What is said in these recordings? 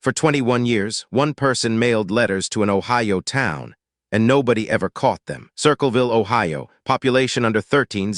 For 21 years, one person mailed letters to an Ohio town, and nobody ever caught them. Circleville, Ohio, population under 13,000.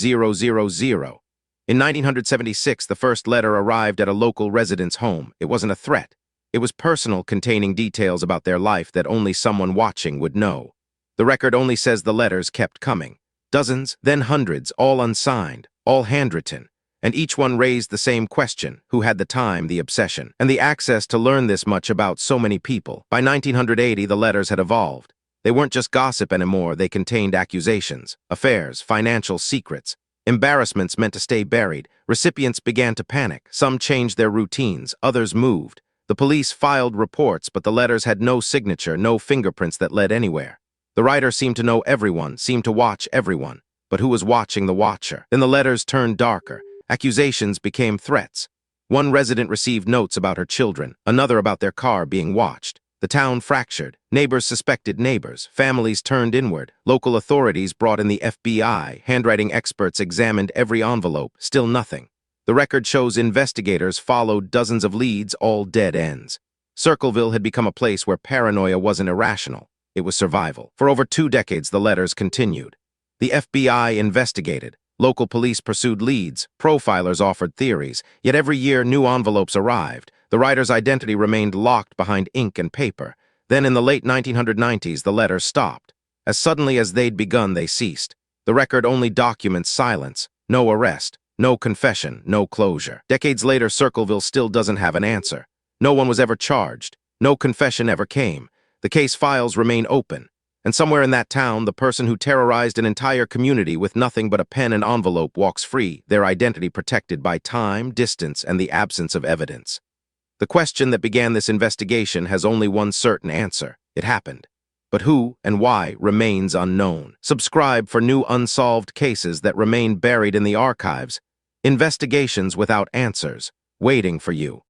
In 1976, the first letter arrived at a local resident's home. It wasn't a threat. It was personal, containing details about their life that only someone watching would know. The record only says the letters kept coming. Dozens, then hundreds, all unsigned, all handwritten. And each one raised the same question: who had the time, the obsession, and the access to learn this much about so many people? By 1980, the letters had evolved. They weren't just gossip anymore, they contained accusations, affairs, financial secrets, embarrassments meant to stay buried. Recipients began to panic. Some changed their routines, others moved. The police filed reports, but the letters had no signature, no fingerprints that led anywhere. The writer seemed to know everyone, seemed to watch everyone. But who was watching the watcher? Then the letters turned darker. Accusations became threats. One resident received notes about her children, another about their car being watched. The town fractured. Neighbors suspected neighbors. Families turned inward. Local authorities brought in the FBI. Handwriting experts examined every envelope. Still nothing. The record shows investigators followed dozens of leads, all dead ends. Circleville had become a place where paranoia wasn't irrational. It was survival. For over 2 decades, the letters continued. The FBI investigated. Local police pursued leads, profilers offered theories, yet every year new envelopes arrived. The writer's identity remained locked behind ink and paper. Then in the late 1990s, the letters stopped. As suddenly as they'd begun, they ceased. The record only documents silence, no arrest, no confession, no closure. Decades later, Circleville still doesn't have an answer. No one was ever charged. No confession ever came. The case files remain open. And somewhere in that town, the person who terrorized an entire community with nothing but a pen and envelope walks free, their identity protected by time, distance, and the absence of evidence. The question that began this investigation has only one certain answer. It happened. But who and why remains unknown. Subscribe for new unsolved cases that remain buried in the archives. Investigations without answers, waiting for you.